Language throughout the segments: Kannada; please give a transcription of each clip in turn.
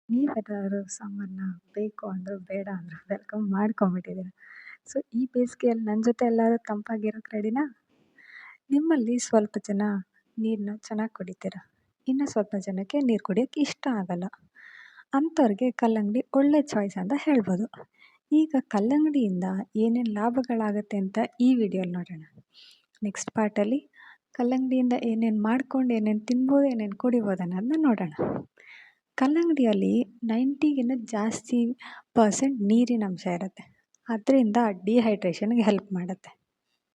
ನೀವೆಲ್ಲರೂ ಸಮ್ಮರ್‌ನ ಬೇಕು ಅಂದ್ರು, ಬೇಡ ಅಂದ್ರು ವೆಲ್ಕಮ್ ಮಾಡ್ಕೊಂಬಿಟ್ಟಿದ್ದೀರ. ಸೊ, ಈ ಬೇಸಿಗೆಯಲ್ಲಿ ನನ್ನ ಜೊತೆ ಎಲ್ಲರೂ ತಂಪಾಗಿರೋಕೆ ರೆಡಿನಾ? ನಿಮ್ಮಲ್ಲಿ ಸ್ವಲ್ಪ ಜನ ನೀರನ್ನ ಚೆನ್ನಾಗಿ ಕುಡಿತೀರ. ಇನ್ನು ಸ್ವಲ್ಪ ಜನಕ್ಕೆ ನೀರು ಕುಡಿಯೋಕ್ಕೆ ಇಷ್ಟ ಆಗಲ್ಲ. ಅಂಥವ್ರಿಗೆ ಕಲ್ಲಂಗಡಿ ಒಳ್ಳೆ ಚಾಯ್ಸ್ ಅಂತ ಹೇಳ್ಬೋದು. ಈಗ ಕಲ್ಲಂಗಡಿಯಿಂದ ಏನೇನು ಲಾಭಗಳಾಗುತ್ತೆ ಅಂತ ಈ ವಿಡಿಯೋಲಿ ನೋಡೋಣ. ನೆಕ್ಸ್ಟ್ ಪಾರ್ಟಲ್ಲಿ ಕಲ್ಲಂಗಡಿಯಿಂದ ಏನೇನು ಮಾಡ್ಕೊಂಡು ಏನೇನು ತಿನ್ಬೋದು, ಏನೇನು ಕುಡಿಬೋದು ಅನ್ನೋದನ್ನ ನೋಡೋಣ. ಕಲ್ಲಂಗಡಿಯಲ್ಲಿ 90ಗಿಂತ ಜಾಸ್ತಿ ಪರ್ಸೆಂಟ್ ನೀರಿನ ಅಂಶ ಇರುತ್ತೆ. ಅದರಿಂದ ಡಿಹೈಡ್ರೇಷನ್ಗೆ ಹೆಲ್ಪ್ ಮಾಡುತ್ತೆ.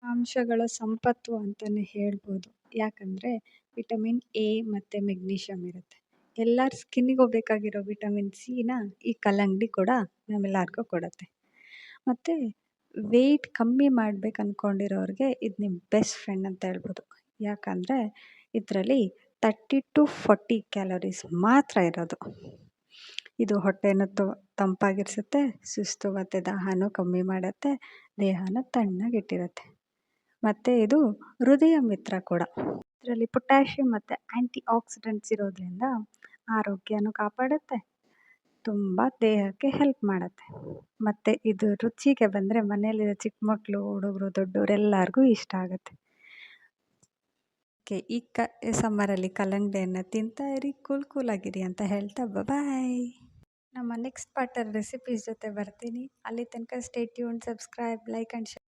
ಅಂಶಗಳ ಸಂಪತ್ತು ಅಂತಲೇ ಹೇಳ್ಬೋದು. ಯಾಕಂದರೆ ವಿಟಮಿನ್ ಎ ಮತ್ತು ಮೆಗ್ನೀಷಿಯಮ್ ಇರುತ್ತೆ. ಎಲ್ಲರ ಸ್ಕಿನ್ನಿಗೂ ಬೇಕಾಗಿರೋ ವಿಟಮಿನ್ ಸಿನ ಈ ಕಲ್ಲಂಗಡಿ ಕೂಡ ನಮ್ಮೆಲ್ಲರಿಗೂ ಕೊಡುತ್ತೆ. ಮತ್ತು ವೆಯ್ಟ್ ಕಮ್ಮಿ ಮಾಡ್ಬೇಕು ಅಂದ್ಕೊಂಡಿರೋರಿಗೆ ಇದು ನಿಮ್ಮ ಬೆಸ್ಟ್ ಫ್ರೆಂಡ್ ಅಂತ ಹೇಳ್ಬೋದು. ಯಾಕಂದರೆ ಇದರಲ್ಲಿ 30-40 ಕ್ಯಾಲೋರೀಸ್ ಮಾತ್ರ ಇರೋದು. ಇದು ಹೊಟ್ಟೆನ ತಂಪಾಗಿರಿಸುತ್ತೆ, ಸುಸ್ತು ಮತ್ತು ದಾಹನೂ ಕಮ್ಮಿ ಮಾಡುತ್ತೆ, ದೇಹನ ತಣ್ಣಗಿಟ್ಟಿರುತ್ತೆ. ಮತ್ತು ಇದು ಹೃದಯ ಮಿತ್ರ ಕೂಡ. ಇದರಲ್ಲಿ ಪೊಟ್ಯಾಷಿಯಮ್ ಮತ್ತು ಆ್ಯಂಟಿ ಆಕ್ಸಿಡೆಂಟ್ಸ್ ಇರೋದ್ರಿಂದ ಆರೋಗ್ಯನೂ ಕಾಪಾಡುತ್ತೆ, ತುಂಬ ದೇಹಕ್ಕೆ ಹೆಲ್ಪ್ ಮಾಡುತ್ತೆ. ಮತ್ತು ಇದು ರುಚಿಗೆ ಬಂದರೆ ಮನೆಯಲ್ಲಿರೋ ಚಿಕ್ಕ ಮಕ್ಕಳು, ಹುಡುಗರು, ದೊಡ್ಡವರು ಎಲ್ಲರಿಗೂ ಇಷ್ಟ ಆಗುತ್ತೆ. ಓಕೆ, ಈ ಸಮ್ಮರಲ್ಲಿ ಕಲ್ಲಂಗಡಿಯನ್ನು ತಿಂತಾ ಇರಿ, ಕೂಲಾಗಿರಿ ಅಂತ ಹೇಳ್ತಾ ಬಾಯ್. ನಮ್ಮ ನೆಕ್ಸ್ಟ್ ಪಾರ್ಟಲ್ಲಿ ರೆಸಿಪೀಸ್ ಜೊತೆ ಬರ್ತೀನಿ. ಅಲ್ಲಿ ತನಕ stay tune, subscribe, like and share.